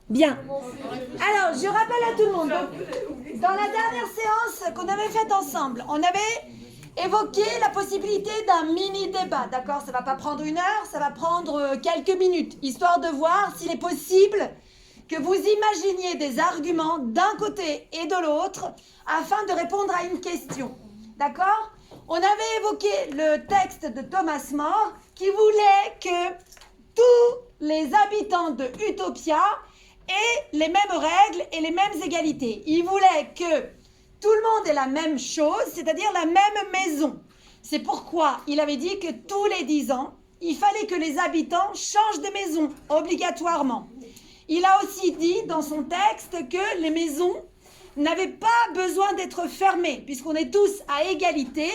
Bien. Alors, je rappelle à tout le monde. Donc, dans la dernière séance qu'on avait faite ensemble, on avait évoqué la possibilité d'un mini-débat, d'accord? Ça ne va pas prendre 1 heure, ça va prendre quelques minutes, histoire de voir s'il est possible que vous imaginiez des arguments d'un côté et de l'autre afin de répondre à une question, d'accord? On avait évoqué le texte de Thomas More qui voulait que tous les habitants de Utopia aient les mêmes règles et les mêmes égalités. Il voulait que tout le monde ait la même chose, c'est-à-dire la même maison. C'est pourquoi il avait dit que tous les 10 ans, il fallait que les habitants changent de maison, obligatoirement. Il a aussi dit dans son texte que les maisons n'avaient pas besoin d'être fermées, puisqu'on est tous à égalité.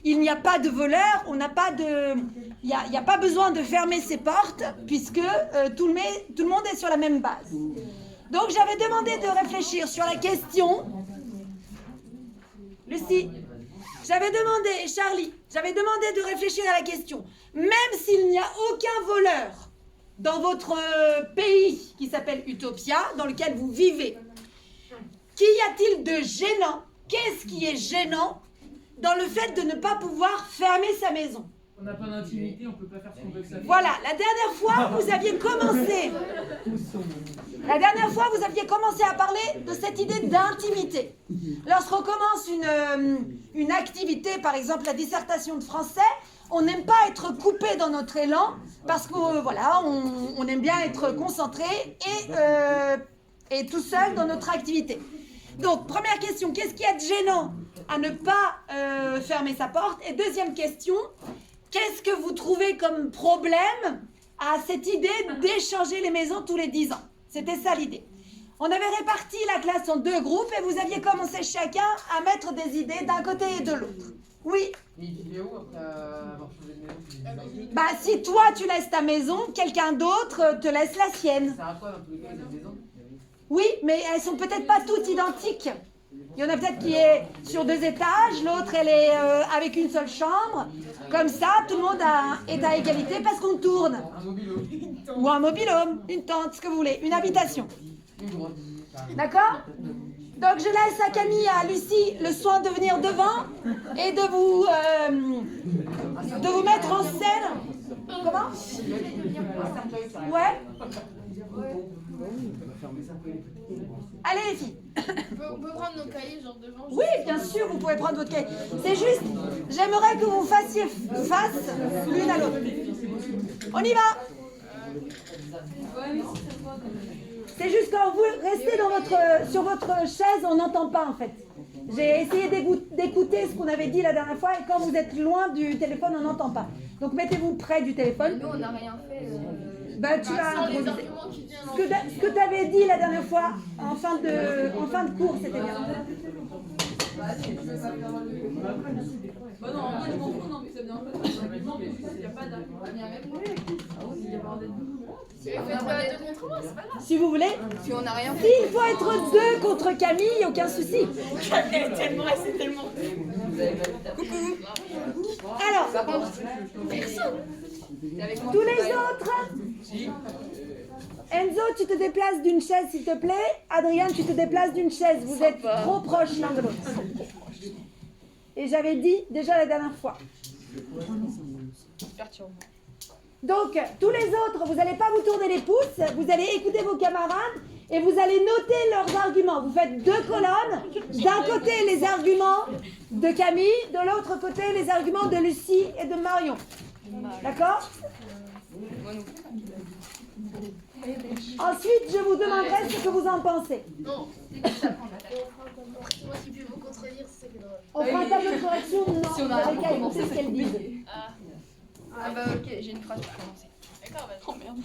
Il n'y a pas de voleurs, il n'y a pas besoin de fermer ses portes, puisque tout le monde est sur la même base. Donc j'avais demandé de réfléchir sur la question. Lucie, Charlie, j'avais demandé de réfléchir à la question. Même s'il n'y a aucun voleur dans votre pays qui s'appelle Utopia, dans lequel vous vivez, qu'y a-t-il de gênant? Qu'est-ce qui est gênant dans le fait de ne pas pouvoir fermer sa maison? On n'a pas d'intimité, on ne peut pas faire ce qu'on veut que ça. Voilà, la dernière fois, vous aviez commencé à parler de cette idée d'intimité. Lorsqu'on commence une activité, par exemple la dissertation de français, on n'aime pas être coupé dans notre élan parce qu'on voilà, on aime bien être concentré et tout seul dans notre activité. Donc, première question, qu'est-ce qu'il y a de gênant à ne pas fermer sa porte? Et deuxième question, qu'est-ce que vous trouvez comme problème à cette idée d'échanger les maisons tous les 10 ans? C'était ça l'idée. On avait réparti la classe en 2 groupes et vous aviez commencé chacun à mettre des idées d'un côté et de l'autre. Oui. Bah, si toi tu laisses ta maison, quelqu'un d'autre te laisse la sienne. Ça sert à quoi dans tous les cas les maisons? Oui, mais elles sont peut-être pas toutes identiques. Il y en a peut-être qui est sur 2 étages, l'autre elle est avec une seule chambre. Comme ça, tout le monde est à égalité parce qu'on tourne. Un mobile-home. Ou un mobile-home, une tente, ce que vous voulez, une habitation. D'accord? Donc je laisse à Camille et à Lucie le soin de venir devant et de vous mettre en scène. Comment? Ouais. Allez les filles. On peut prendre nos cahiers genre devant. Oui, bien sûr, vous pouvez prendre votre cahier. C'est juste, j'aimerais que vous fassiez face l'une à l'autre. On y va. C'est juste quand vous restez sur votre chaise, on n'entend pas en fait. J'ai essayé d'écouter ce qu'on avait dit la dernière fois et quand vous êtes loin du téléphone, on n'entend pas. Donc mettez-vous près du téléphone. Nous, on n'a rien fait. Bah, tu vas improviser. Ce que tu avais dit la dernière fois, en fin de cours, c'était bien. Bah non, en fait, je m'en fous, non, mais ça vient en fait. Non, mais juste, il n'y a pas d'argument. Il y a même Si on fait 2 contre 1, c'est pas grave. Si vous voulez. Si on n'a rien fait. S'il faut être 2 contre Camille, aucun souci. C'est tellement. Coucou. Alors, Par contre, personne. tous les autres. Enzo, tu te déplaces d'une chaise, s'il te plaît. Adrien, tu te déplaces d'une chaise. Vous êtes trop proches l'un de l'autre. Et j'avais dit déjà la dernière fois. Donc, tous les autres, vous n'allez pas vous tourner les pouces, vous allez écouter vos camarades et vous allez noter leurs arguments. Vous faites 2 colonnes. D'un côté, les arguments de Camille, de l'autre côté, les arguments de Lucie et de Marion. D'accord? Ensuite, je vous demanderai ce que vous en pensez. Non, c'est que ça prend la tête. Moi qui peux vous contredire, c'est ça qui est drôle. On fera un tableau de correction? Non, Si on vous a n'avez qu'à écouter ce qu'elles disent. Ah bah ok, j'ai une phrase pour commencer. D'accord, vas-y. Oh merde.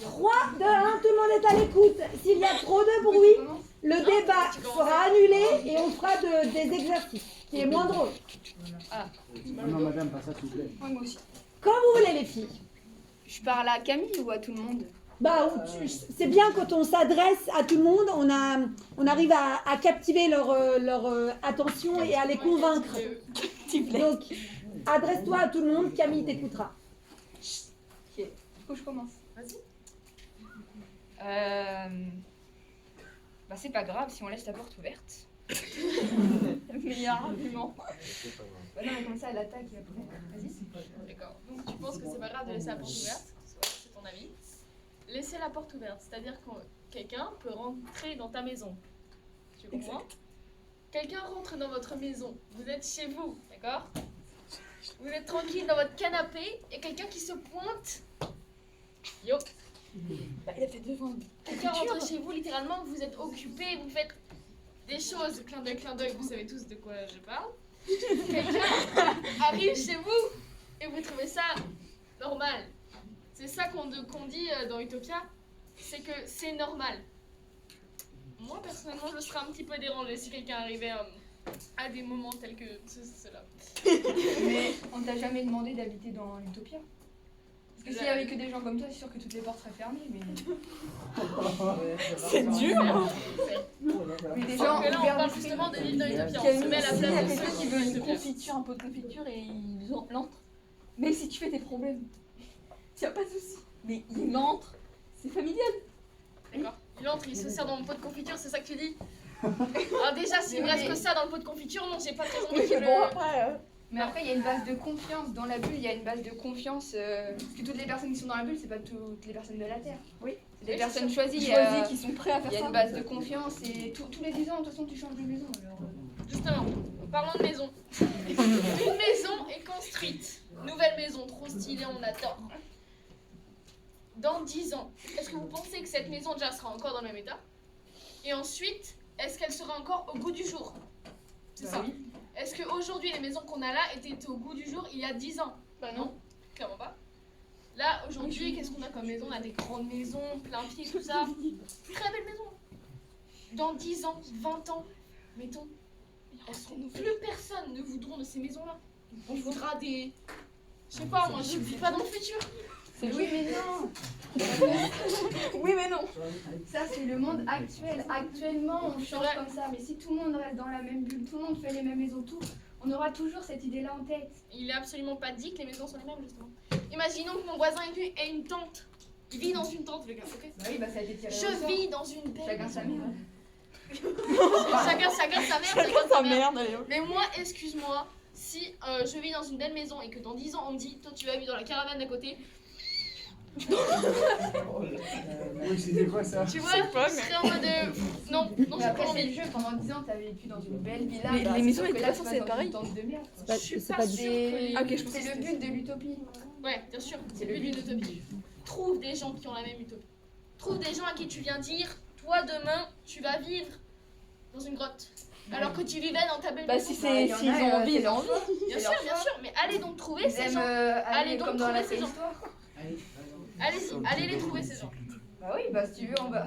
3, 2, 1, tout le monde est à l'écoute. S'il y a trop de bruit, le débat sera annulé et on fera des exercices, qui est moins drôle. Non, madame, pas ça, s'il vous plaît. Ouais, moi aussi. Quand vous voulez, les filles. Je parle à Camille ou à tout le monde? Bah, c'est bien quand on s'adresse à tout le monde, on arrive à captiver leur attention et à les convaincre. Donc, adresse-toi à tout le monde, Camille t'écoutera. Ok, faut que je commence. Vas-y. bah c'est pas grave si on laisse la porte ouverte. Meilleur argument. Bah non, mais comme ça, elle attaque et après. Vas-y. D'accord. Donc tu penses que c'est pas grave de laisser la porte ouverte, c'est ton avis. Laisser la porte ouverte, c'est-à-dire que quelqu'un peut rentrer dans ta maison. Tu comprends? Quelqu'un rentre dans votre maison, vous êtes chez vous, d'accord? Vous êtes tranquille dans votre canapé et quelqu'un qui se pointe. Yo! Bah, il a fait devant. Quelqu'un rentre chez vous, littéralement, vous êtes occupé, vous faites des choses, clin d'œil, vous savez tous de quoi je parle. Quelqu'un arrive chez vous et vous trouvez ça normal. C'est ça qu'on dit dans Utopia, c'est que c'est normal. Moi, personnellement, je serais un petit peu dérangée si quelqu'un arrivait à des moments tels que cela. Mais on t'a jamais demandé d'habiter dans l'Utopia? Parce que s'il y avait que des gens comme toi, c'est sûr que toutes les portes seraient fermées, mais... C'est dur. Mais des Sauf gens que là, on ouverts parle d'esprit. justement de vivre dans Utopia. On Camille, se met à la s'il y a place de quelqu'un ceux qui veut une Utopia. confiture, un pot de confiture et il entre. Mais si tu fais tes problèmes, y a pas de souci. Mais il entre, c'est familial. D'accord. Il entre, il se sert dans mon pot de confiture, c'est ça que tu dis? Alors déjà, s'il me reste que ça dans le pot de confiture, non, j'ai pas de raison de Oui, qu'il mais bon le... après. Mais après, il y a une base de confiance. Dans la bulle, il y a une base de confiance. Parce que toutes les personnes qui sont dans la bulle, c'est pas toutes les personnes de la Terre. Oui. C'est des Oui, personnes c'est choisies. Choisis qui sont prêts à faire Il y a ça. une base de confiance et tous les 10 ans, de toute façon, tu changes de maison. Alors, Justement, parlons de maison. Une maison est construite. Nouvelle maison, trop stylée, on adore. Dans 10 ans, est-ce que vous pensez que cette maison déjà sera encore dans le même état? Et ensuite, est-ce qu'elle sera encore au goût du jour? C'est ça. oui. Est-ce qu'aujourd'hui, les maisons qu'on a là étaient au goût du jour il y a 10 ans? Bah non, clairement pas. Là, aujourd'hui, qu'est-ce qu'on a comme maison? On a des grandes maisons, plein pied, tout ça. Très belle maison. Dans 10 ans, 20 ans, mettons, plus personne ne voudront de ces maisons-là. On voudra des... Je sais pas, moi, je vis pas dans le futur. Oui, mais non. Oui, mais non. Ça, c'est le monde actuel. Actuellement, on change Ouais. comme ça. Mais si tout le monde reste dans la même bulle, tout le monde fait les mêmes maisons, tout, on aura toujours cette idée-là en tête. Il est absolument pas dit que les maisons sont les mêmes, justement. Imaginons que mon voisin est venu ait une tente. Il vit dans une tente, le gars, ok? Bah oui, bah ça a été tiré au Je sort. vis dans une belle Chacun sa maison. mère. Chacun sa mère, chacun Sa sa mère. merde, allez. Mais moi, excuse-moi, si je vis dans une belle maison et que dans 10 ans on me dit, toi tu vas vivre dans la caravane d'à côté, Oui, c'était quoi ça? tu vois, Je sais pas, je mais- serais en mode de... Non, Mais j'ai pas après, c'est envie. le jeu. Pendant 10 ans, t'as vécu dans une belle villa. Mais bah, les c'est maisons sûr que étaient là, pas tu censées vas être dans pareilles. une tente de merde. Je suis pas sûre que... Ah, ok, je pense C'est que le c'était- but de l'utopie. Ouais, bien sûr, c'est le but d'une utopie. Trouve des gens qui ont la même utopie. Trouve des gens à qui tu viens dire, toi demain, tu vas vivre dans une grotte. Alors que tu vivais dans ta belle Bah, maison. si Bah, c'est il y en s'ils a, ont envie, c'est ils ont leur envie. choix. Bien C'est sûr, leur bien choix. sûr, mais allez donc trouver Ils ces aiment gens. aller donc comme dans la trouver ces gens. préhistoire. Allez-y, allez les trouver ces gens. Bah oui, bah si tu veux, on va.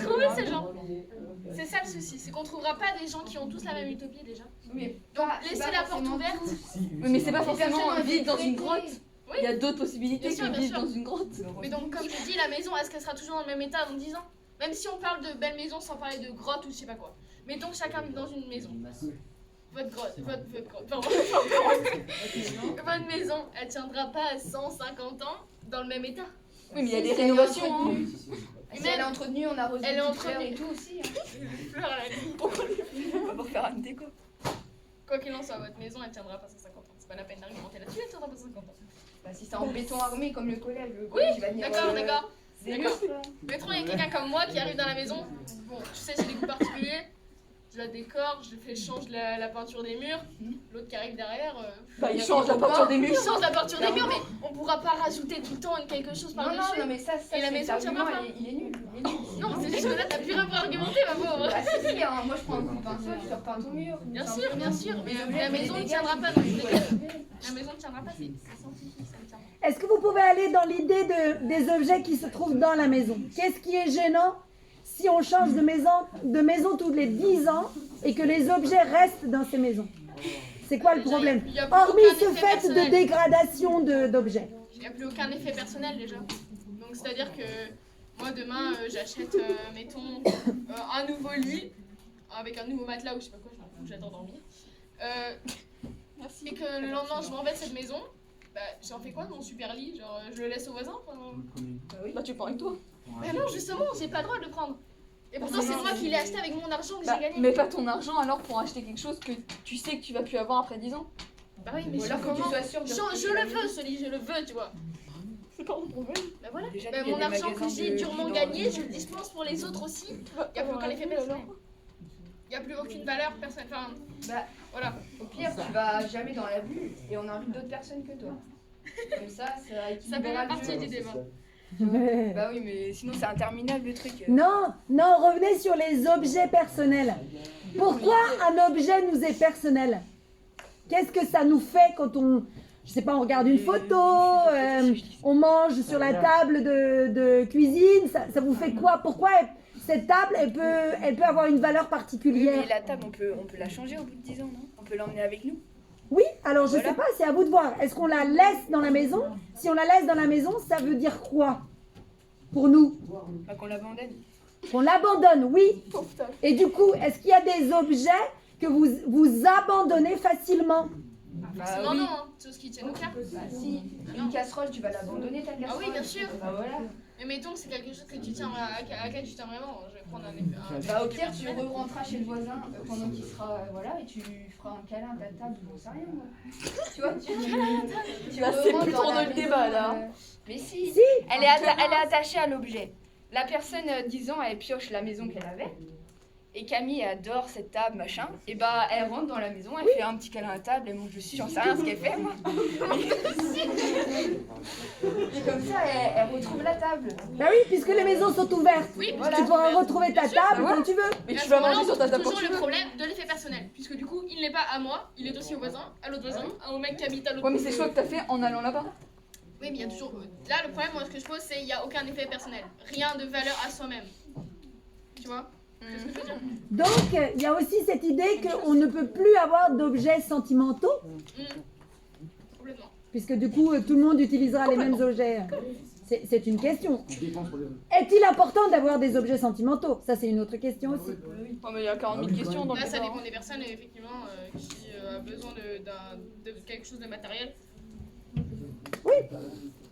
Trouvez ces gens. C'est ça le souci, c'est qu'on trouvera pas des gens qui ont tous la même utopie déjà. Mais Donc pas- laissez pas la porte forcément ouverte. tous. Oui, mais c'est pas Les personnes forcément ont été vivre dans une traitées. grotte. Oui. Il y a d'autres possibilités Bien sûr, que bien vivre sûr. dans une grotte. Mais donc comme je dis, la maison, est-ce qu'elle sera toujours dans le même état dans 10 ans? Même si on parle de belle maison sans parler de grotte ou je sais pas quoi. Mettons que chacun vit dans une maison. Votre grotte, votre grotte, pardon. Votre maison, elle tiendra pas à 150 ans dans le même état. Oui, mais il y a Si, des si, rénovations. hein. entretenue. Si elle est entretenue, on arrose Elle des est petites fleurs entretenue. et tout aussi. hein. Fleur à la vie. On va pas faire une déco. Quoi qu'il en soit, votre maison, elle tiendra pas 150 ans. C'est pas la peine d'argumenter là-dessus, elle tiendra pas 150 ans. Bah si c'est en béton armé comme le collège, il va venir. D'accord, d'accord. des D'accord. muscles. Mettons, il y a quelqu'un comme moi qui arrive dans la maison. Bon, tu sais, j'ai des goûts particuliers. Je la décore, je change la peinture des murs. L'autre qui arrive derrière, Bah, il change la peinture des il murs. change la peinture des murs, mais on pourra pas rajouter tout le temps quelque chose Non, par-dessus. non, mais ça, Et la c'est maison l'argument, tiendra pas. il est nul. Il est nul. Non, c'est juste que là, t'as plus rien pour argumenter, ma pauvre. Bah si, si, hein, moi je prends un coup de pinceau, je te repeins ton mur. Bien C'est un sûr, peu bien sûr, mais Les objets, la tu les maison ne dégages, tiendra pas tu dans les tous les cas. dégages. La maison ne tiendra pas, c'est scientifique, ça ne tient pas. Est-ce que vous pouvez aller dans l'idée des objets qui se trouvent dans la maison? Qu'est-ce qui est gênant si on change de maison tous les 10 ans et que les objets restent dans ces maisons? C'est quoi le problème? Il y a plus Hormis aucun ce effet fait de personnel. dégradation d'objets. Il n'y a plus aucun effet personnel déjà. Donc c'est-à-dire que moi demain j'achète, mettons, un nouveau lit avec un nouveau matelas ou je sais pas quoi, je m'en fous, j'adore dormir. Et que le lendemain je m'en vais de cette maison, bah j'en fais quoi de mon super lit? Genre je le laisse au voisin? Enfin, Bah, tu prends avec toi. bah non, justement, j'ai pas le droit de le prendre. Et pourtant, c'est moi qui l'ai acheté avec mon argent que j'ai gagné. Mais pas ton argent alors pour acheter quelque chose que tu sais que tu vas plus avoir après 10 ans. Bah oui, mais Ou alors faut que tu comment sois sûr de. je le veux, ce lit, je le veux, tu vois. C'est pas mon problème. Bah voilà. Déjà, Bah, il y a mon des argent magasins que j'ai de durement vie dans- gagné, je le dispense pour les autres aussi. Il n'y a plus aucun effet personnel. Il n'y a plus aucune valeur personnelle. Enfin, Bah, voilà. au pire, tu vas jamais dans la bulle et on invite d'autres personnes que toi. Comme ça Ça équilibrera fait le partie jeu. du débat. Bah oui, mais sinon c'est interminable le truc. Non, non, revenez sur les objets personnels. Pourquoi un objet nous est personnel? Qu'est-ce que ça nous fait quand on, je sais pas, on regarde une photo, on mange sur la table de cuisine, ça vous fait quoi? Pourquoi cette table, elle peut avoir une valeur Oui, particulière? mais la table, on peut la changer au bout de 10 ans, non? On peut l'emmener avec nous. Oui, alors je Voilà. sais pas, c'est à vous de voir. Est-ce qu'on la laisse dans la maison? Si on la laisse dans la maison, ça veut dire quoi pour nous? Pas qu'on l'abandonne. Qu'on l'abandonne, oui. Et du coup, est-ce qu'il y a des objets que vous abandonnez facilement? Bah Non, oui. non, hein, tout ce qui tient au cœur. Bah si, une casserole, tu vas l'abandonner ta casserole. Ah oui, bien sûr. Bah voilà. Mais mettons que c'est quelque chose que tu tiens à laquelle tu tiens vraiment. Je vais prendre un effet. Bah au pire, tu rentreras chez le voisin pendant qu'il sera voilà et tu feras un câlin à ta table, j'en sais rien moi. Tu vois, tu Là, c'est rentres plus dans trop la dans le maison, débat, là. Mais si, Si. elle est attachée à l'objet. La personne, 10 ans, elle pioche la maison qu'elle avait. Et Camille adore cette table, machin. Et bah, elle rentre dans la maison, elle fait un petit câlin à la table, elle mange dessus, j'en sais rien ce qu'elle fait, moi. Et comme ça, elle retrouve la table. Bah oui, puisque les maisons sont ouvertes. Oui, Voilà. Tu pourras retrouver ta table Bah quand tu veux. Mais Et à tu ce vas moment-là, manger on sur ta trouve table quand toujours tu le veux. problème de l'effet personnel. Puisque du coup, il n'est pas à moi, il est aussi au voisin, à l'autre voisin, au mec qui habite à l'autre Ouais, mais c'est le choix que t'as fait en allant là-bas. Oui, mais il y a toujours. Là, le problème, moi, ce que je pose, c'est qu'il n'y a aucun effet personnel. Rien de valeur à soi-même. Tu vois? C'est ce que je veux dire. Donc, il y a aussi cette idée qu'on ne peut plus avoir d'objets sentimentaux, Complètement. puisque du coup, tout le monde utilisera les mêmes objets. C'est une question. Est-il important d'avoir des objets sentimentaux? Ça, c'est une autre question aussi. Oh, mais il y a 40 000 questions dans le Là, ça débat. dépend des personnes, effectivement, qui a besoin de quelque chose de matériel.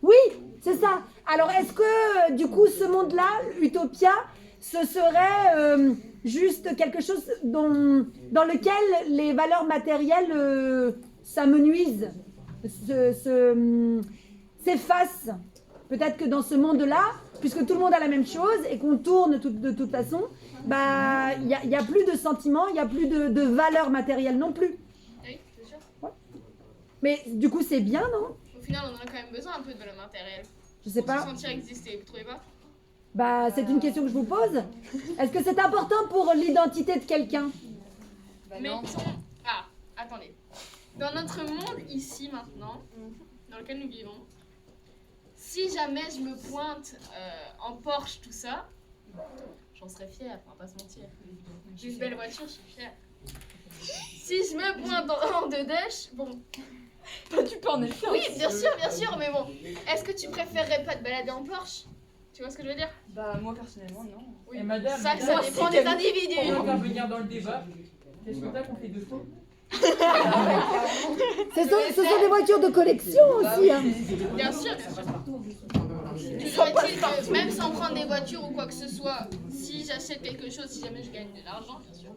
Oui, c'est ça. Alors, est-ce que, du coup, ce monde-là, Utopia, ce serait juste quelque chose dans lequel les valeurs matérielles s'amenuisent, s'effacent? Peut-être que dans ce monde-là, puisque tout le monde a la même chose et qu'on tourne de toute façon, bah, il y a plus de sentiments, il n'y a plus de valeurs matérielles non plus. Oui, c'est sûr. Mais du coup, c'est bien, non? Au final, on en a quand même besoin un peu de valeur matérielle. Je sais Pour se pas. sentir exister, vous trouvez pas? Bah, c'est une question que je vous pose. Est-ce que c'est important pour l'identité de quelqu'un? Bah non. Mettons. Ah, attendez. Dans notre monde ici maintenant, dans lequel nous vivons, si jamais je me pointe en Porsche, tout ça, j'en serais fière, on va pas se mentir. J'ai une belle voiture, je suis fière. Si je me pointe en Dedèche, bon, Bah, tu peux en être fier. oui, bien sûr, mais bon, est-ce que tu préférerais pas te balader en Porsche? Tu vois ce que je veux dire? Bah moi personnellement non. Oui. Et madame, Ça moi, dépend si des Camille- individus. On va venir dans le débat. Qu'est-ce que t'as qu'on fait 2 fois? Ce sont des voitures de collection aussi. Hein. Bien sûr. Toujours est-il que même sans prendre des voitures ou quoi que ce soit, si j'achète quelque chose, si jamais je gagne de l'argent, bien sûr,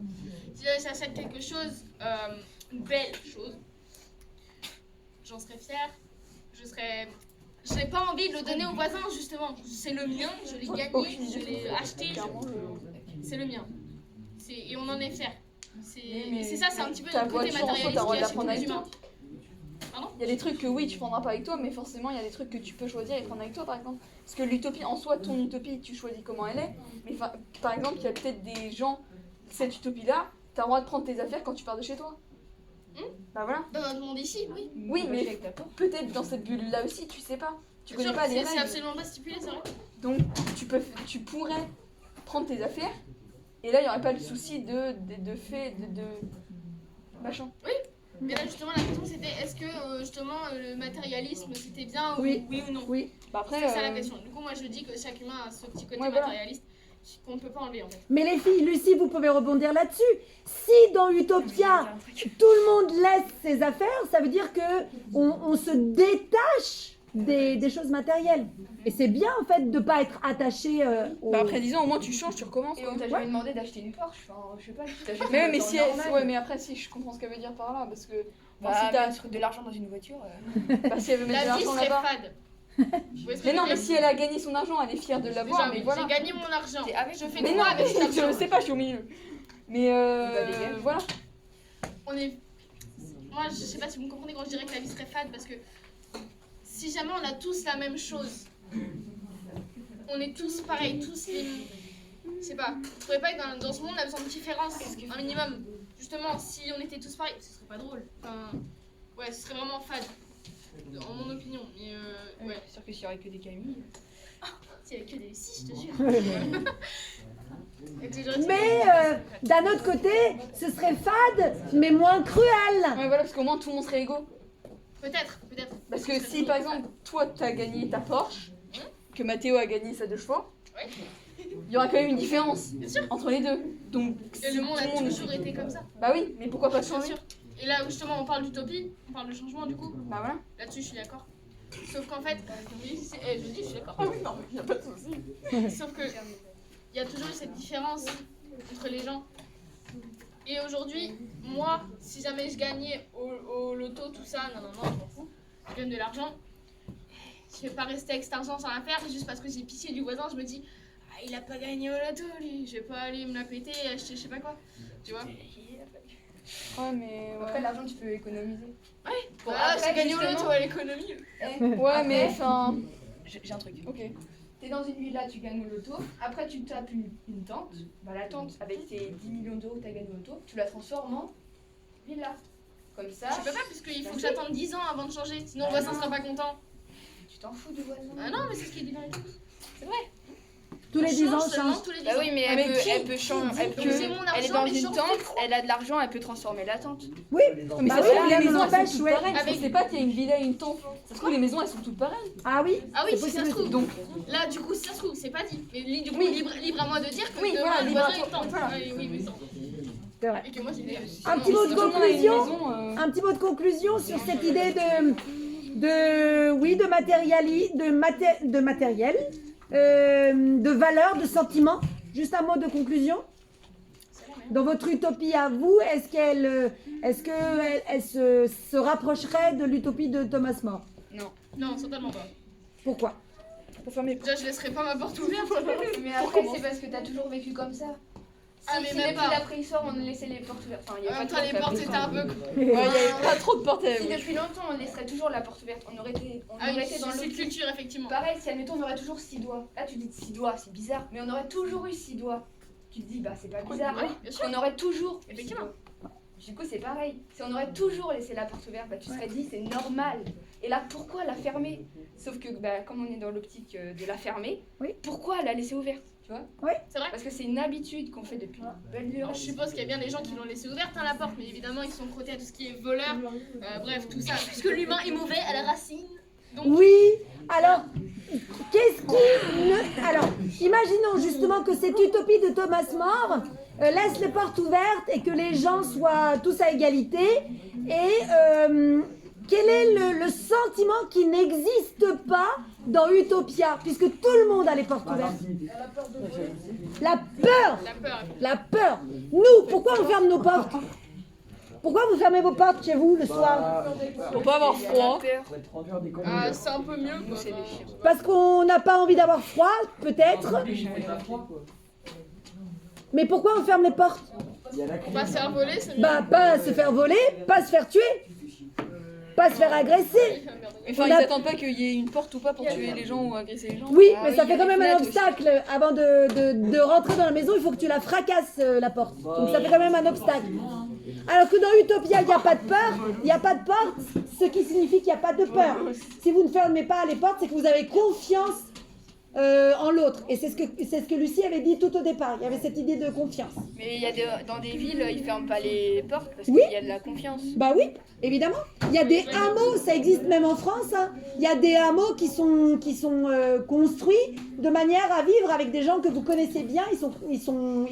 si j'achète quelque chose, une belle chose, j'en serais fière. J'ai pas envie de le donner au voisin, justement. C'est le mien, je l'ai gagné, je l'ai acheté, c'est le mien. Et on en est fiers. C'est ça, c'est un petit peu ta le côté voiture, en soi, t'as le droit de la matérialiste qu'il y a chez tous prendre les avec humains. Il y a des trucs que oui, tu prendras pas avec toi, mais forcément, il y a des trucs que tu peux choisir et prendre avec toi, par exemple. Parce que l'utopie, en soi, ton utopie, tu choisis comment elle est. Mais par exemple, il y a peut-être des gens, cette utopie-là, t'as le droit de prendre tes affaires quand tu pars de chez toi. Bah voilà. Dans notre monde ici, oui. Oui, mais peut-être dans cette bulle-là aussi, tu sais pas. Tu connais pas les C'est règles. absolument pas stipulé, c'est vrai. Donc, tu pourrais prendre tes affaires, et là, il n'y aurait pas le souci de machin. Mais là, justement, la question c'était est-ce que justement le matérialisme c'était bien Oui. oui ou non? Oui. Bah après, C'est ça la question. Du coup, moi je dis que chaque humain a ce petit côté Ouais, voilà. matérialiste qu'on ne peut pas enlever en fait. Mais les filles, Lucie, vous pouvez rebondir là-dessus. Si dans Utopia, tout le monde laisse ses affaires, ça veut dire que on se détache des choses matérielles. Et c'est bien en fait de pas être attaché au... Bah après 10 ans, au moins tu changes, tu recommences. Et Quoi. on t'a jamais demandé d'acheter une Porsche, enfin, je sais pas, tu t'achètes Mais, une mais, voiture si normale. ouais, mais après, si je comprends ce qu'elle veut dire par là, parce que Bah, si t'as mettre de l'argent dans une voiture. bah, si elle veut mettre de La vie l'argent serait là-bas. fade. Vous voyez ce que Mais je non, veux mais dire si elle a gagné son argent, elle est fière de l'avoir, Déjà, mais oui, voilà. j'ai gagné mon argent. T'es avec- Je fais Mais quoi non, avec cet je argent le sais pas, je suis au milieu. Mais Bah, dégage. voilà. On est... Moi, je sais pas si vous me comprenez quand je dirais que la vie serait fade, parce que si jamais on a tous la même chose, on est tous pareils, tous les... Je sais pas, vous trouvez pas que dans ce monde on a besoin de différence, un minimum. Justement, si on était tous pareils, ce serait pas drôle. Enfin, ouais, ce serait vraiment fade, en mon opinion. Mais Ouais, ouais, c'est sûr que s'il y aurait que des Camille. s'il y avait que des si, je te jure. Et que les gens- Mais d'un autre côté, ce serait fade, mais moins cruel. Ouais, voilà, parce qu'au moins tout le monde serait égaux. Peut-être, peut-être. Parce que si par exemple, toi t'as gagné ta Porsche, que Mathéo a gagné sa 2 chevaux, Ouais. il y aura quand même une différence entre les deux. Donc, Et si le monde tout a toujours été comme ça. Bah oui, mais pourquoi pas Bien changer? sûr. Et là, justement, on parle d'utopie, on parle de changement du coup. Bah voilà. Là-dessus, je suis d'accord. Sauf qu'en fait, oui, je dis, je suis d'accord. Ah oui, non, mais y a pas de souci. Sauf que il y a toujours eu cette différence entre les gens. Et aujourd'hui, moi, si jamais je gagnais au loto, tout ça, non, je m'en fous. Je gagne de l'argent. Je vais pas rester avec cet argent sans la faire juste parce que j'ai pitié du voisin. Je me dis, ah, il a pas gagné au loto, lui. Je vais pas aller me la péter et acheter je sais pas quoi. Tu vois? Ouais, mais. Après, Ouais, l'argent, tu peux économiser. Bon, Ah, après, j'ai gagné au justement- loto à l'économie. ouais mais enfin. J'ai un truc. Ok. T'es dans une villa, tu gagnes au loto. Après, tu tapes une tente. Bah, la tente, avec tes 10 millions d'euros que t'as gagné au loto, tu la transformes en villa. Comme ça, Je peux pas, puisqu'il faut que j'attende 10 ans avant de changer. Sinon, le voisin sera pas content. tu t'en fous du voisin. Ah non, mais c'est ce qui est dit dans les trucs. Tous les 10 ans, seulement change. tous les 10 Bah ans. oui, mais Ah, mais qui elle peut changer. Elle, dit peut- que- C'est mon elle est argent, dans mais une je tente, elle a de l'argent, elle peut transformer la tente. Oui, Mais Bah ça oui, se trouve, rien les maisons elles n'empêche, sont toutes ouais. pareilles. Avec- Je sais pas qu'il y a une villa et une tente. Ça se trouve, les maisons elles sont toutes pareilles. Ah oui, Ah oui, c'est si ça possible. se trouve. Donc, Là, du coup, si ça se trouve, c'est pas dit. Mais du coup, Oui. libre à moi de dire que Oui, demain, voilà, le libre à voisin toi. il tente. Voilà. Oui, mais sans. C'est vrai. Et que moi, j'ai dit. Un petit mot de si tout le monde a une conclusion. maison, Un petit mot de conclusion sur cette idée de matériel, de valeur, de sentiment. Juste un mot de conclusion. Dans votre utopie à vous, est-ce qu'elle se rapprocherait de l'utopie de Thomas More? Non, certainement pas. Pourquoi? Déjà, je laisserai pas ma porte ouverte. Mais après, c'est parce que t'as toujours vécu comme ça. Ah, mais si même depuis pas. l'après-histoire, on laissait les portes ouvertes. Enfin, il y En a pas même trop temps, de les portes étaient préhistoire. un peu. ouais, il y avait pas trop de portes à Si depuis longtemps, on laisserait toujours la porte ouverte, on aurait été Ah oui, dans c'est une l'optique. culture, effectivement. Pareil, si admettons, on aurait toujours 6 doigts. Là, tu dis 6 doigts, c'est bizarre, mais on aurait toujours eu 6 doigts. Tu te dis, bah, c'est pas bizarre. Oui, bien sûr. On aurait toujours. eu Effectivement. 6 doigts. Du coup, c'est pareil. Si on aurait toujours laissé la porte ouverte, bah, tu serais dit, c'est normal. Et là, pourquoi la fermer? Sauf que, bah, comme on est dans l'optique de la fermer, Oui. pourquoi la laisser ouverte? Tu vois? C'est vrai. Parce que c'est une habitude qu'on fait depuis une belle lurette. Je suppose qu'il y a bien des gens qui l'ont laissé ouverte, hein, la porte, mais évidemment, ils sont crottés à tout ce qui est voleur. Bref, tout ça. Puisque l'humain est mauvais à la racine. Donc, Oui, alors, qu'est-ce qui... Alors, imaginons justement que cette utopie de Thomas More laisse les portes ouvertes et que les gens soient tous à égalité. Et quel est le sentiment qui n'existe pas dans Utopia, puisque tout le monde a les portes ouvertes? La peur. la peur. La peur. Nous, pourquoi on ferme nos portes? Pourquoi vous fermez vos portes chez vous le soir? Pour pas avoir Il y a froid. la peur. Ah, c'est un peu mieux. Nous, Quoi. c'est les chiens. Parce qu'on n'a pas envie d'avoir froid, peut-être. Mais pourquoi on ferme les portes? Pour pas se faire voler, c'est mieux. Bah, pas se faire voler, pas se faire tuer, pas se faire agresser. Enfin, On ils a- attendent pas qu'il y ait une porte ou pas pour tuer les gens ou agresser les gens. Oui, Ah mais oui, ça il y a fait quand des même un fenêtres aussi. obstacle avant de rentrer dans la maison. Il faut que tu la fracasses la porte. Donc ça fait quand même un obstacle. Alors que dans Utopia, il n'y a pas de peur, il n'y a pas de porte, ce qui signifie qu'il n'y a pas de peur. Si vous ne fermez pas les portes, c'est que vous avez confiance en l'autre. Et c'est ce que Lucie avait dit tout au départ. Il y avait cette idée de confiance. Mais il y a dans des villes, ils ferment pas les portes parce Oui. qu'il y a de la confiance. Bah oui, évidemment. Il y a des hameaux, ça existe même en France. Hein. Il y a des hameaux qui sont construits de manière à vivre avec des gens que vous connaissez bien. Ils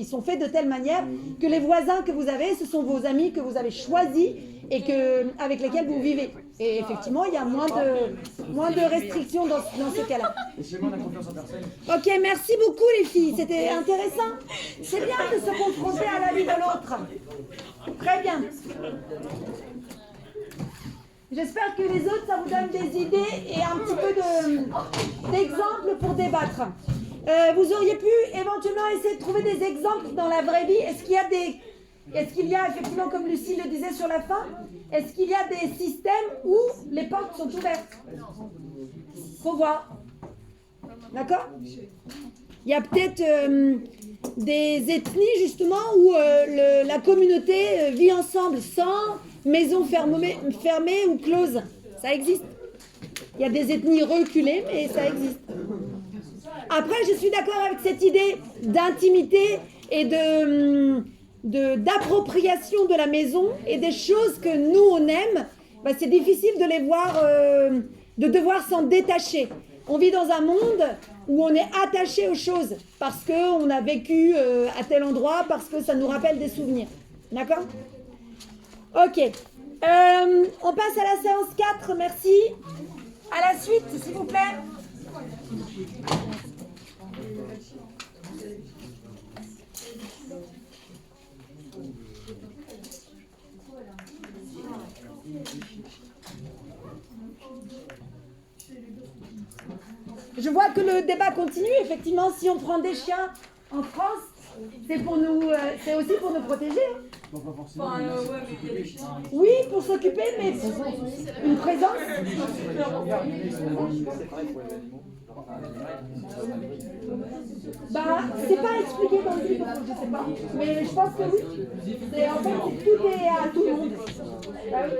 sont faits de telle manière que les voisins que vous avez, ce sont vos amis que vous avez choisis et avec lesquels vous vivez. Et effectivement, il y a moins de restrictions dans ce cas-là. Et seulement la confiance en personne. Ok, merci beaucoup les filles, c'était intéressant. C'est bien de se confronter à l'avis de l'autre. Très bien. J'espère que les autres, ça vous donne des idées et un petit peu d'exemples pour débattre. Vous auriez pu éventuellement essayer de trouver des exemples dans la vraie vie. Est-ce qu'il y a effectivement, comme Lucie le disait sur la fin, est-ce qu'il y a des systèmes où les portes sont ouvertes? Faut voir. D'accord? Il y a peut-être des ethnies justement où la communauté vit ensemble sans maison fermée ou close. Ça existe. Il y a des ethnies reculées, mais ça existe. Après, je suis d'accord avec cette idée d'intimité et d'appropriation de la maison et des choses que nous on aime. Bah, c'est difficile de les voir, de devoir s'en détacher. On vit dans un monde où on est attaché aux choses parce qu'on a vécu à tel endroit, parce que ça nous rappelle des souvenirs. D'accord? Ok. On passe à la séance 4, merci. À la suite, s'il vous plaît. Je vois que le débat continue. Effectivement, si on prend des chiens en France, c'est aussi pour nous protéger. Hein. Non, pas forcément. Oui, pour s'occuper, mais une présence. Bah, c'est pas expliqué dans le livre, donc je sais pas. Mais je pense que oui. En fait, tout est à tout le monde. Bah oui.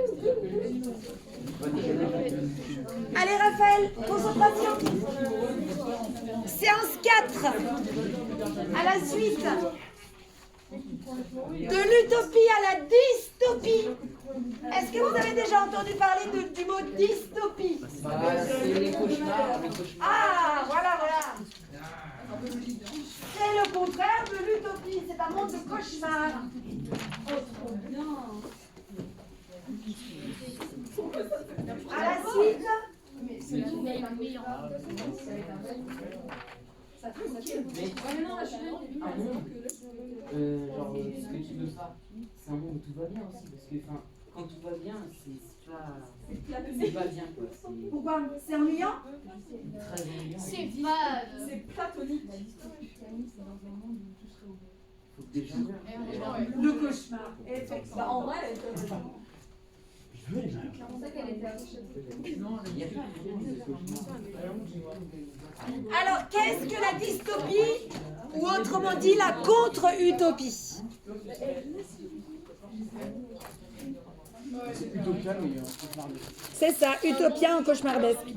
Allez, Raphaël, concentration. Séance 4. À la suite. De l'utopie à la dystopie. Est-ce que vous avez déjà entendu parler du mot dystopie? Ah, voilà. C'est le contraire de l'utopie. C'est un monde de cauchemar. À la suite. Genre, ce que tu veux pas, c'est un monde où tout va bien aussi, parce que quand tout va bien, c'est pas bien quoi. Pourquoi? C'est ennuyant? Très ennuyant. C'est pas. C'est platonique. Faut que déjà. Le cauchemar. Bah, en vrai, Alors, qu'est-ce que la dystopie? Ou autrement dit, la contre-utopie? C'est plutôt calme, mais on peut parler. C'est ça, utopien en cauchemardesque.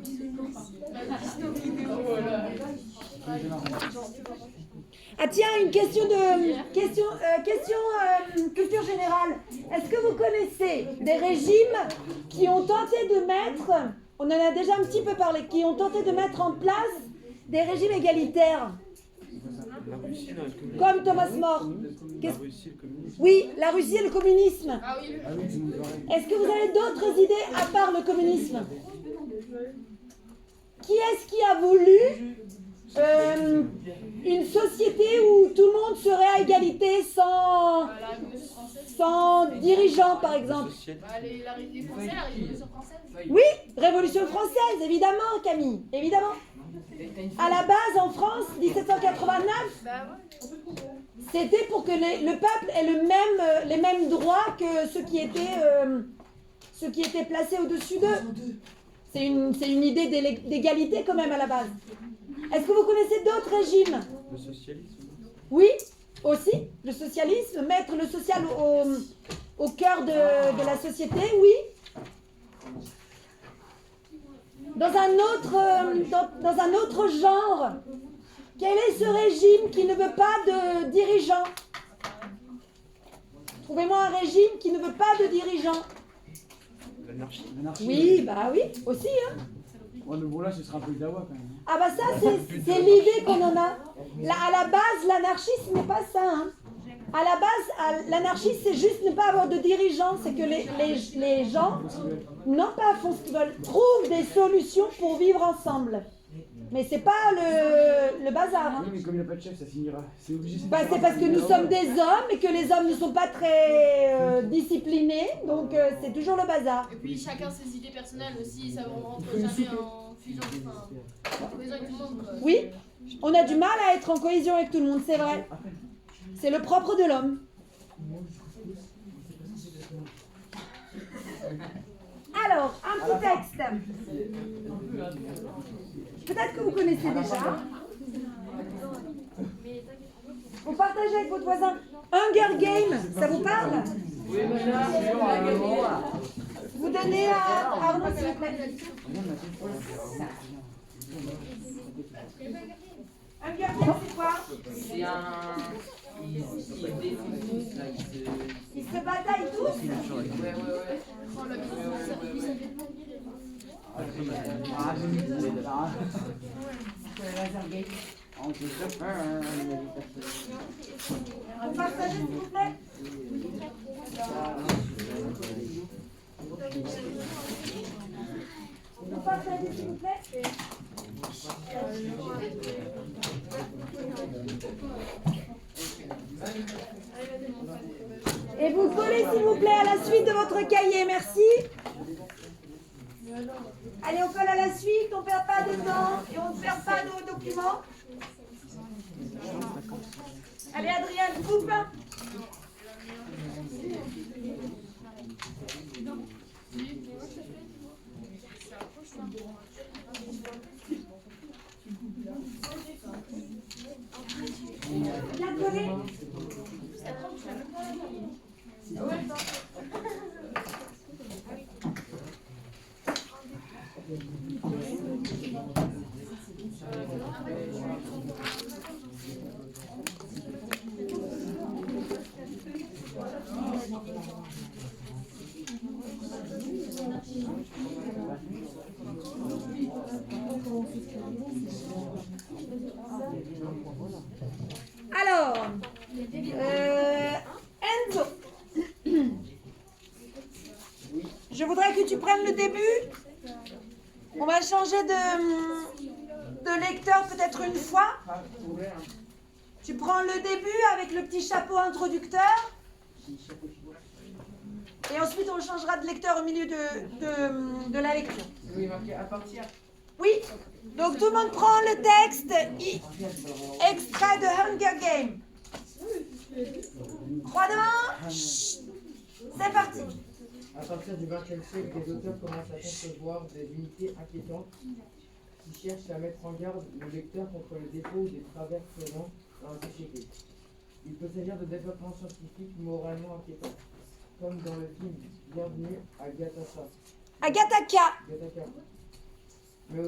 Ah tiens, une question culture générale. Est-ce que vous connaissez des régimes qui ont tenté de mettre, on en a déjà un petit peu parlé, qui ont tenté de mettre en place des régimes égalitaires? Comme Thomas More. Oui, la Russie et le communisme. Ah oui. Est-ce que vous avez d'autres idées à part le communisme? Qui est-ce qui a voulu une société où tout le monde serait à égalité sans dirigeant, par exemple? Les Français, la Révolution française. Oui, Révolution française, évidemment, Camille, évidemment. À la base, en France, 1789, c'était pour que le peuple ait les mêmes droits que ceux qui étaient placés au-dessus d'eux. C'est une idée d'égalité quand même à la base. Est-ce que vous connaissez d'autres régimes? Le socialisme. Oui, aussi. Le socialisme, mettre le social au cœur de la société, oui. Dans un autre genre, quel est ce régime qui ne veut pas de dirigeants? Trouvez-moi un régime qui ne veut pas de dirigeants. L'anarchie. Oui, bah oui, aussi, hein. Ouais, mais bon, là, ce sera un peu le dawa quand même. Ah bah ça, c'est l'idée qu'on en a. Là, à la base, l'anarchie, ce n'est pas ça, hein. À la base, l'anarchie, c'est juste ne pas avoir de dirigeants. C'est que les gens, non pas font ce qu'ils veulent, trouvent des solutions pour vivre ensemble. Mais c'est pas le bazar. Hein. Oui, mais comme il n'y a pas de chef, ça finira. C'est obligé. Bah, c'est parce que nous sommes des hommes et que les hommes ne sont pas très disciplinés. Donc c'est toujours le bazar. Et puis chacun ses idées personnelles aussi, ça ne rentre jamais en fusion, enfin, en cohésion avec tout le monde. Quoi. Oui, on a du mal à être en cohésion avec tout le monde, c'est vrai. C'est le propre de l'homme. Alors, un petit texte. Peut-être que vous connaissez déjà. Vous partagez avec votre voisin. Hunger Game, ça vous parle? Vous donnez à Arnaud, s'il vous plaît. Hunger Game, c'est quoi? C'est un. Ils défendent tous là, Ils se bataillent tous? Ouais. Ah, j'ai mis ça. Vous partagez, s'il vous plaît. Vous partagez, s'il vous plaît. Et vous collez, s'il vous plaît, à la suite de votre cahier. Merci. Allez, on colle à la suite, on ne perd pas de temps et on ne perd pas nos documents. Allez, Adrien, coupe. Bien collé. Alors, Enzo, je voudrais que tu prennes le début. On va changer de lecteur peut-être une fois. Tu prends le début avec le petit chapeau introducteur. Et ensuite, on changera de lecteur au milieu de la lecture. Oui, marqué à partir. Oui, donc tout le monde prend le texte, extrait de Hunger Games. 3, 2, 1, c'est parti. À partir du XXe siècle, les auteurs commencent à concevoir des unités inquiétantes qui cherchent à mettre en garde le lecteur contre les défauts ou des travers présents dans la société. Il peut s'agir de développements scientifiques moralement inquiétants, comme dans le film Bienvenue à Gattaca. Mais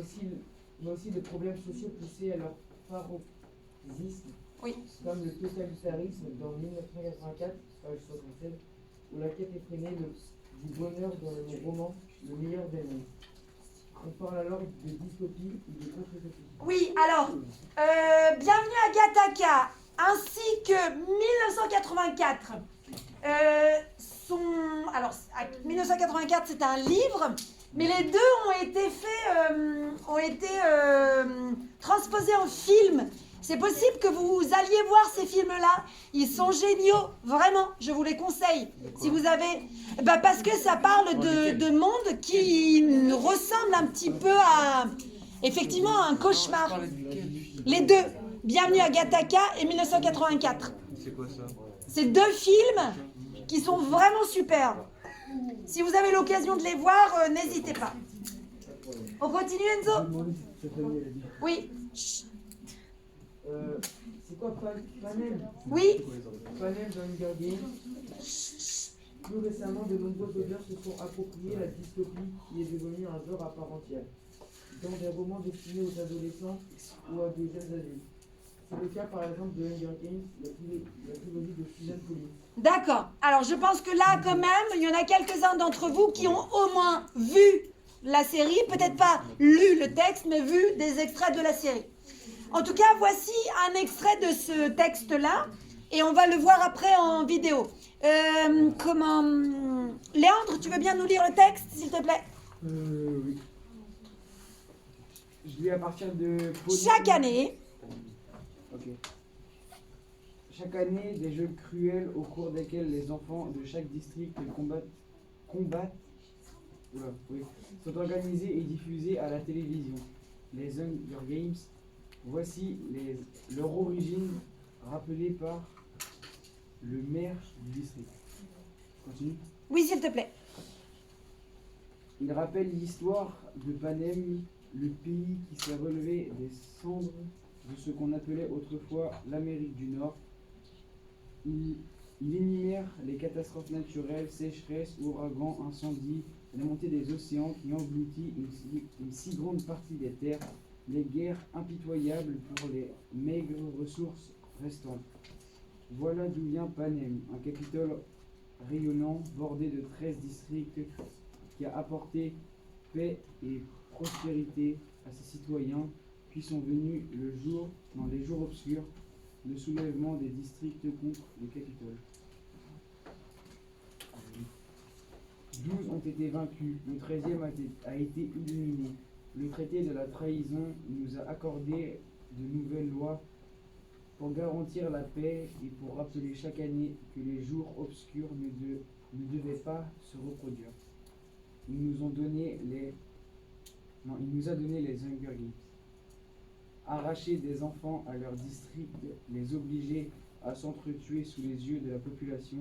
aussi de problèmes sociaux poussés à leur paroxysme, Oui. comme le totalitarisme dans 1984, page 76, ou la quête effrénée du bonheur dans le roman Le meilleur des mondes. On parle alors de dystopie ou de contre-utopie. Oui, alors, Bienvenue à Gattaca, ainsi que 1984. Alors, 1984, c'est un livre, mais les deux ont été transposés en film. C'est possible que vous alliez voir ces films-là. Ils sont géniaux, vraiment, je vous les conseille. Si vous avez... parce que ça parle de monde qui ressemble un petit peu à, effectivement, à un cauchemar. Les deux, Bienvenue à Gattaca et 1984. C'est quoi ça? C'est deux films qui sont vraiment super. Si vous avez l'occasion de les voir, n'hésitez pas. On continue, Enzo? Oui. C'est quoi Panel? Oui. Panel dans Hunger Games. Plus récemment, de nombreux auteurs se sont appropriés la dystopie qui est devenue un genre à part entière, dans des romans destinés aux adolescents ou à des jeunes adultes. C'est le cas par exemple de Hunger Games, la trilogie de Suzanne Collins. D'accord. Alors, je pense que là, quand même, il y en a quelques-uns d'entre vous qui ont au moins vu la série, peut-être pas lu le texte, mais vu des extraits de la série. En tout cas, voici un extrait de ce texte-là. et on va le voir après en vidéo. Léandre, tu veux bien nous lire le texte, s'il te plaît? Oui. Je lis à partir de... Chaque année, Ok. Chaque année, des jeux cruels au cours desquels les enfants de chaque district sont organisés et diffusés à la télévision. Les Hunger Games, voici leur origine rappelée par le maire du district. Continue. oui, s'il te plaît. Il rappelle l'histoire de Panem, le pays qui s'est relevé des cendres de ce qu'on appelait autrefois l'Amérique du Nord. Il énumère les catastrophes naturelles, sécheresses, ouragans, incendies, la montée des océans qui engloutit une si grande partie des terres, les guerres impitoyables pour les maigres ressources restantes. Voilà d'où vient Panem, un capitole rayonnant, bordé de 13 districts, qui a apporté paix et prospérité à ses citoyens, puis sont venus dans les jours obscurs, le soulèvement des districts contre le Capitole. 12 ont été vaincus, le 13e a été éliminé. Le traité de la trahison nous a accordé de nouvelles lois pour garantir la paix et pour rappeler chaque année que les jours obscurs ne devaient pas se reproduire. Il nous a donné les Hunger Games. Arracher des enfants à leur district, les obliger à s'entretuer sous les yeux de la population,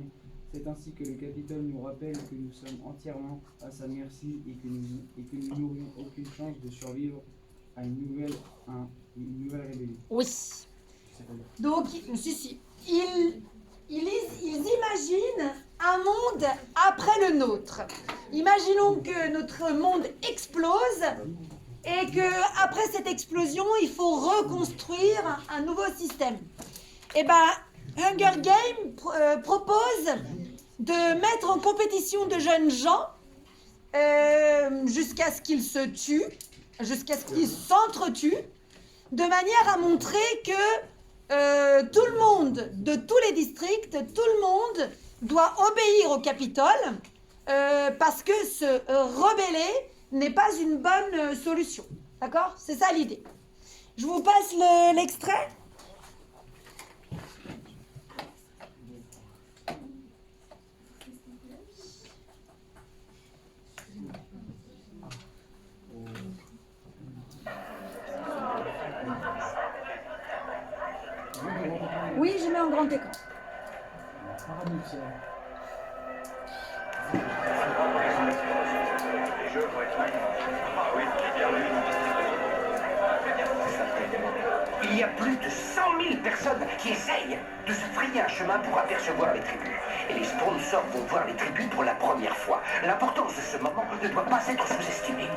c'est ainsi que le Capitole nous rappelle que nous sommes entièrement à sa merci et que nous n'aurions aucune chance de survivre à une nouvelle rébellion. Oui. Donc, ils imaginent un monde après le nôtre. Imaginons que notre monde explose et que après cette explosion, il faut reconstruire un nouveau système. Et ben, Hunger Games propose de mettre en compétition de jeunes gens jusqu'à ce qu'ils se tuent, jusqu'à ce qu'ils s'entretuent, de manière à montrer que tout le monde, de tous les districts, tout le monde doit obéir au Capitole parce que se rebeller n'est pas une bonne solution. D'accord? C'est ça l'idée. Je vous passe l'extrait. Oui, je mets en grand écran. Il y a plus de 100 000 personnes qui essayent de se frayer un chemin pour apercevoir les tribus. Et les sponsors vont voir les tribus pour la première fois. L'importance de ce moment ne doit pas être sous-estimée.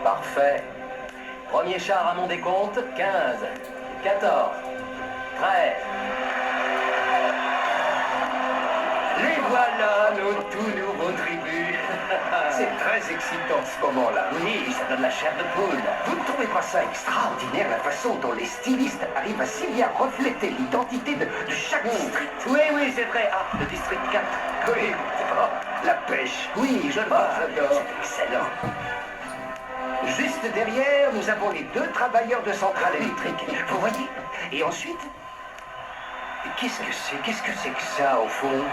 Parfait. Premier char à mon décompte, 15, 14, 13. Les voilà, nos tout nouveaux tribus. C'est très excitant ce moment-là. Oui, ça donne la chair de poule. Vous ne trouvez pas ça extraordinaire, la façon dont les stylistes arrivent à si bien refléter l'identité de chaque district? Oui, c'est vrai. Ah, le district 4. Oui, oh, la pêche. Oui, je le vois. J'adore. C'est excellent. Juste derrière, nous avons les 2 travailleurs de centrale électrique. Vous voyez? Et ensuite, qu'est-ce que c'est que ça, au fond?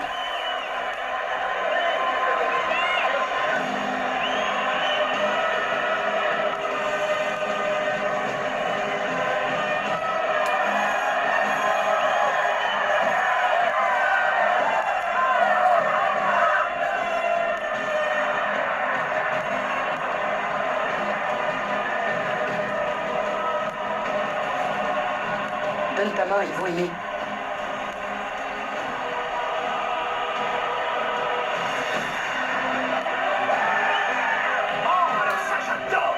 Donne ta main, ils vont aimer. Oh, alors ça j'adore!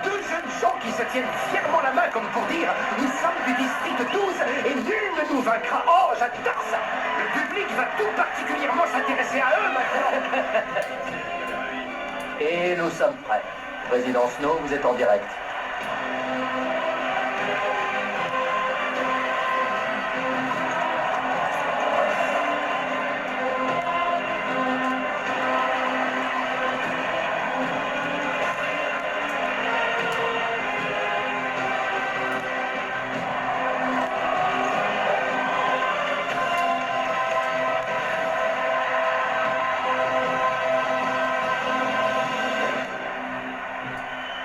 2 jeunes gens qui se tiennent fièrement la main comme pour dire « Nous sommes du district 12 et nul ne nous vaincra ». Oh, j'adore ça! Le public va tout particulièrement s'intéresser à eux maintenant. Et nous sommes prêts. Président Snow, vous êtes en direct.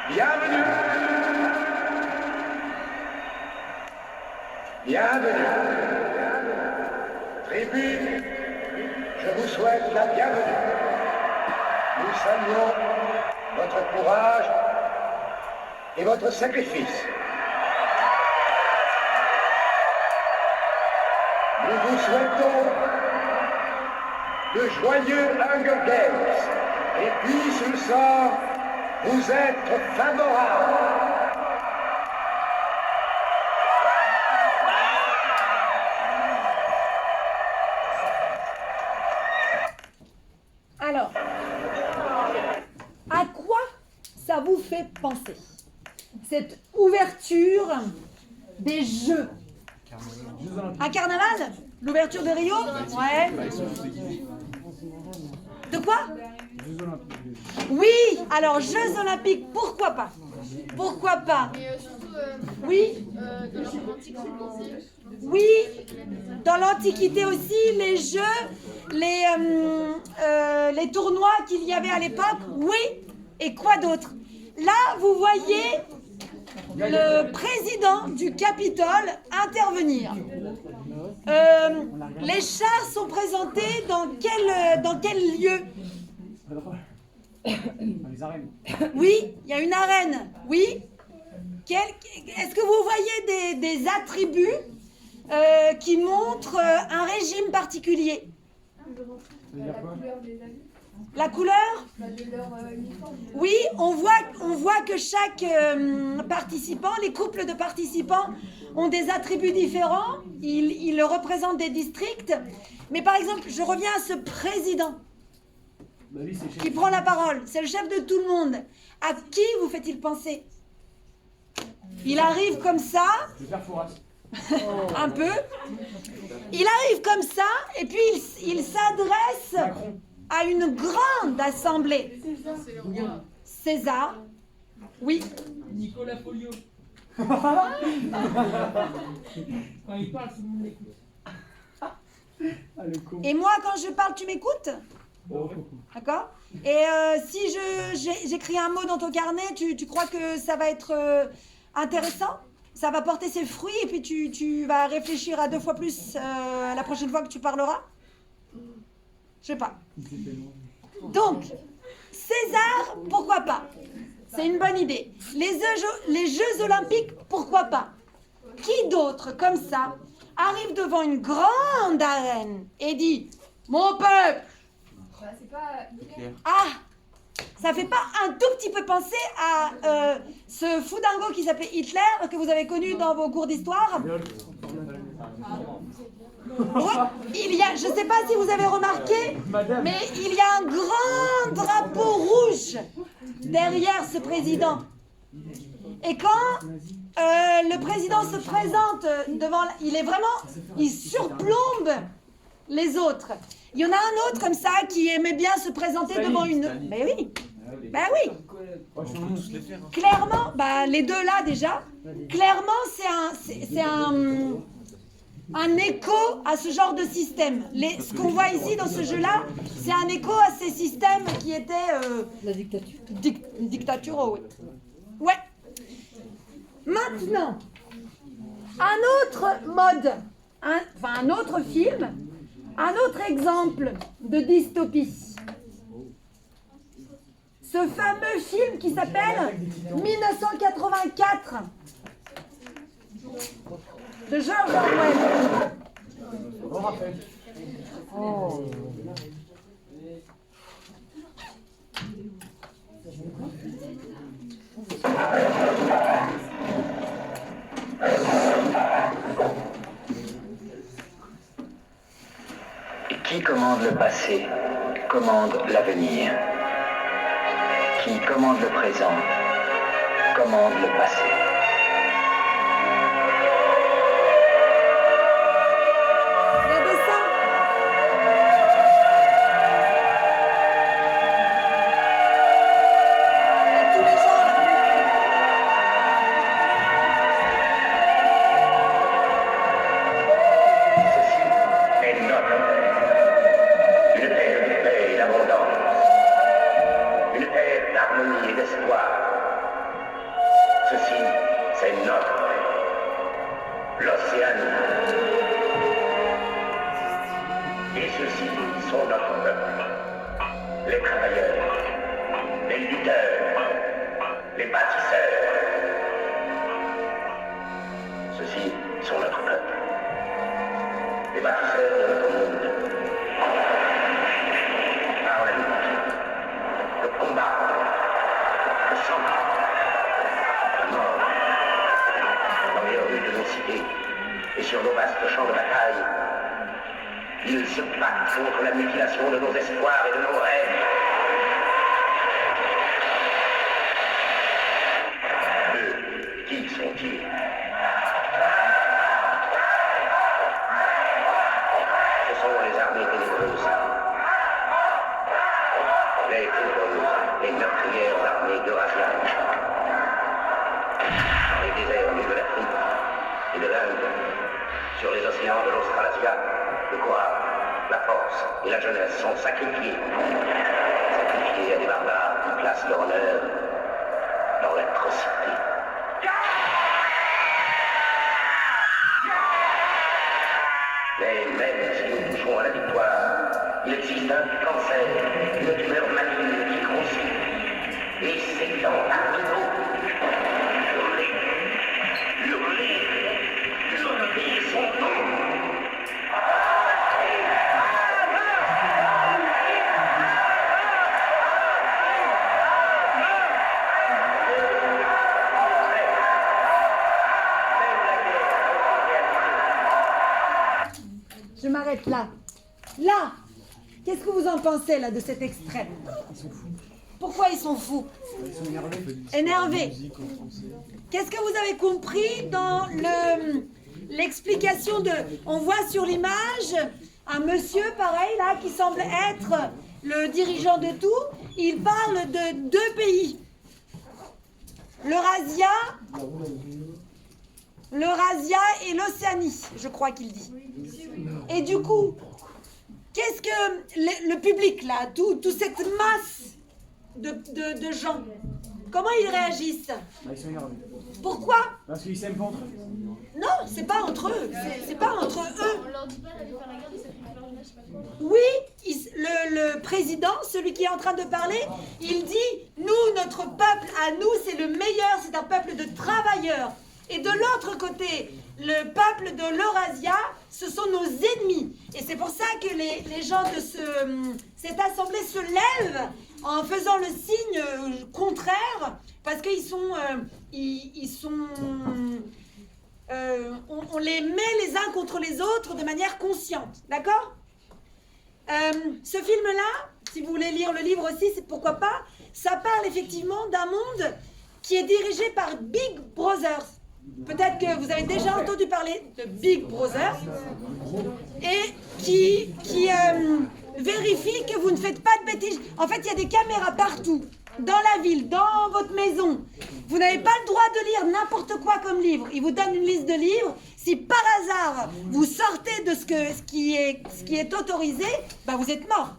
Bienvenue. Bienvenue. Tribu, je vous souhaite la bienvenue. Nous saluons votre courage et votre sacrifice. Nous vous souhaitons de joyeux Hunger Games et puisse le sort vous être favorable. Alors, à quoi ça vous fait penser, cette ouverture des Jeux? Un carnaval? L'ouverture de Rio? Ouais. De quoi? Oui, alors Jeux Olympiques, pourquoi pas? Pourquoi pas? Mais surtout, Oui, dans la Rome antique, oui, dans l'Antiquité aussi, les Jeux, les tournois qu'il y avait à l'époque, oui, et quoi d'autre? Là, vous voyez le président du Capitole intervenir. Les chars sont présentés dans quel lieu? Les arènes. Oui, il y a une arène. Oui. Est-ce que vous voyez des attributs qui montrent un régime particulier? La couleur? Oui, on voit que chaque participant, les couples de participants ont des attributs différents. Ils représentent des districts. Mais par exemple, je reviens à ce président qui prend la parole. C'est le chef de tout le monde. À qui vous fait-il penser? Il arrive comme ça. Un peu. Il arrive comme ça et puis il s'adresse à une grande assemblée. César. Oui. Nicolas Folio. Quand il parle, tout le monde l'écoute. Et moi, quand je parle, tu m'écoutes? D'accord? Et si j'écris un mot dans ton carnet, tu crois que ça va être intéressant? Ça va porter ses fruits et puis tu vas réfléchir à 2 fois plus la prochaine fois que tu parleras? Je sais pas. Donc, César, pourquoi pas? C'est une bonne idée. Les Jeux Olympiques, pourquoi pas? Qui d'autre, comme ça, arrive devant une grande arène et dit « Mon peuple !» Ah, ça fait pas un tout petit peu penser à ce foudingo qui s'appelait Hitler, que vous avez connu dans vos cours d'histoire? Il y a, je ne sais pas si vous avez remarqué, mais il y a un grand drapeau rouge derrière ce président. Et quand le président se présente devant, il surplombe les autres. Il y en a un autre comme ça qui aimait bien se présenter devant une... Mais oui, ben oui. Clairement, les deux là déjà, clairement c'est un écho à ce genre de système. Ce qu'on voit ici dans ce jeu-là, c'est un écho à ces systèmes qui étaient... la dictature. Dictature, oui. Ouais. Maintenant, un autre mode, un autre film, un autre exemple de dystopie. Ce fameux film qui s'appelle 1984 de George Orwell. Oh. Qui commande le passé, commande l'avenir. Qui commande le présent, commande le passé. Ceci, c'est notre terre. L'Océanie. Et ceux-ci sont notre peuple. Les travailleurs, les lutteurs, les bâtisseurs. Ceux-ci sont notre peuple. Les bâtisseurs de notre monde. Par la lutte, le combat, le sang, la mort. Dans les rues de nos cités et sur nos vastes champs de bataille, ils se battent contre la mutilation de nos espoirs et de nos rêves. Eux, qui sont-ils? Ce sont les armées ténébreuses. Les ténébreuses, les meurtrières armées d'Eurasia. Dans les déserts nus de l'Afrique et de l'Inde, sur les océans de l'Australasia, le courage, la force et la jeunesse sont sacrifiés. Sacrifiés à des barbares qui placent leur honneur dans l'atrocité. Mais même si nous touchons à la victoire, il existe un cancer, une tumeur maligne qui grossit et s'étend parmi nous. Hurler, hurler, hurler son nom. Je m'arrête là. Là, qu'est-ce que vous en pensez là de cet extrait? Pourquoi ils sont fous? Énervés. Qu'est-ce que vous avez compris dans l'explication de... On voit sur l'image un monsieur pareil là qui semble être le dirigeant de tout. Il parle de deux pays. L'Eurasia et l'Océanie, je crois qu'il dit. Et du coup, qu'est-ce que le public là, toute cette masse de gens, comment ils réagissent? Ils sont énervés. Pourquoi? Parce qu'ils s'aiment pas entre eux. Non, c'est pas entre eux. C'est pas entre eux. On leur dit pas d'aller faire la guerre, de sacrifier leur jeunesse, je sais pas quoi. Oui, le président, celui qui est en train de parler, il dit, nous, notre peuple, à nous, c'est le meilleur, c'est un peuple de travailleurs. Et de l'autre côté, le peuple de l'Eurasia, ce sont nos ennemis. Et c'est pour ça que les gens de cette assemblée se lèvent en faisant le signe contraire, parce qu'ils sont... on les met les uns contre les autres de manière consciente. D'accord? Ce film-là, si vous voulez lire le livre aussi, c'est pourquoi pas, ça parle effectivement d'un monde qui est dirigé par Big Brothers. Peut-être que vous avez déjà entendu parler de Big Brother et qui vérifie que vous ne faites pas de bêtises. En fait, il y a des caméras partout, dans la ville, dans votre maison. Vous n'avez pas le droit de lire n'importe quoi comme livre. Il vous donne une liste de livres. Si par hasard, vous sortez de ce qui est autorisé, bah vous êtes mort.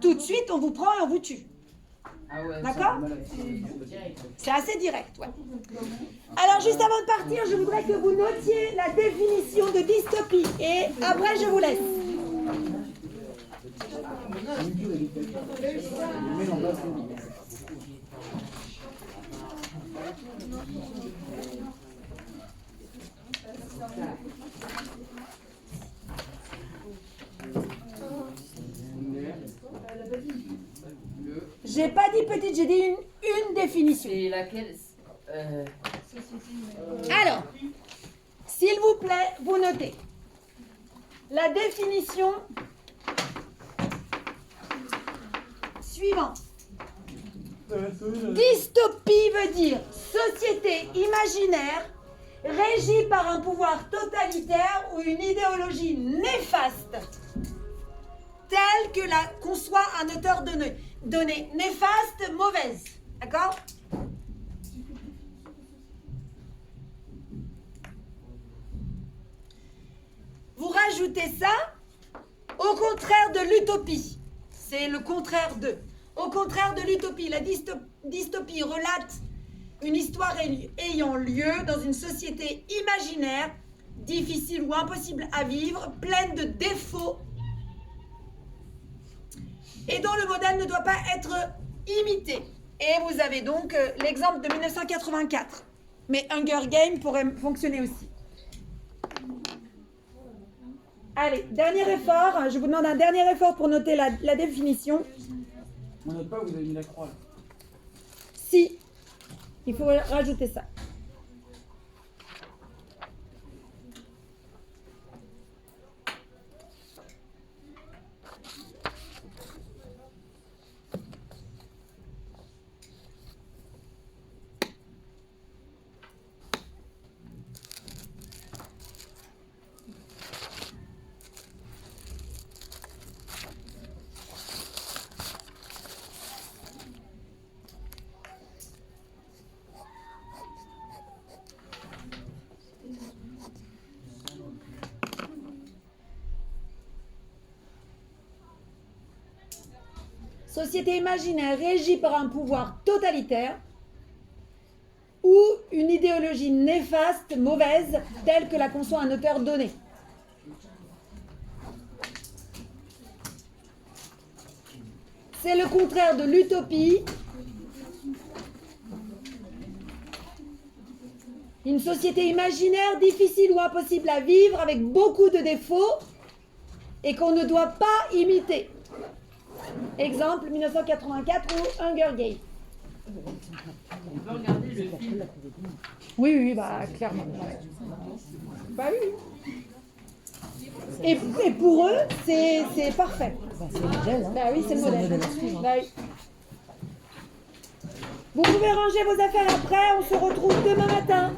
Tout de suite, on vous prend et on vous tue. D'accord? C'est assez direct, ouais. Alors, juste avant de partir, je voudrais que vous notiez la définition de dystopie. Et après, je vous laisse. J'ai pas dit petite, j'ai dit une définition. C'est laquelle Alors, s'il vous plaît, vous notez. La définition suivante. Dystopie veut dire société imaginaire régie par un pouvoir totalitaire ou une idéologie néfaste, telle que la conçoit un auteur donné. Néfaste, mauvaise. D'accord? Vous rajoutez ça au contraire de l'utopie. C'est le contraire de. Au contraire de l'utopie, la dystopie relate une histoire ayant lieu dans une société imaginaire, difficile ou impossible à vivre, pleine de défauts, et dont le modèle ne doit pas être imité. Et vous avez donc l'exemple de 1984. Mais Hunger Games pourrait fonctionner aussi. Allez, dernier effort. Je vous demande un dernier effort pour noter la définition. On note pas, vous avez mis la croix là. Si, il faut rajouter ça. Société imaginaire régie par un pouvoir totalitaire ou une idéologie néfaste, mauvaise, telle que la conçoit un auteur donné. C'est le contraire de l'utopie. Une société imaginaire difficile ou impossible à vivre avec beaucoup de défauts et qu'on ne doit pas imiter. Exemple 1984 ou Hunger Games. On peut regarder le film. Oui, bah clairement. Bah oui. Et pour eux, c'est parfait. C'est le modèle. Hein. Bah oui, c'est le modèle. à suivre. Bah oui. Vous pouvez ranger vos affaires après, on se retrouve demain matin.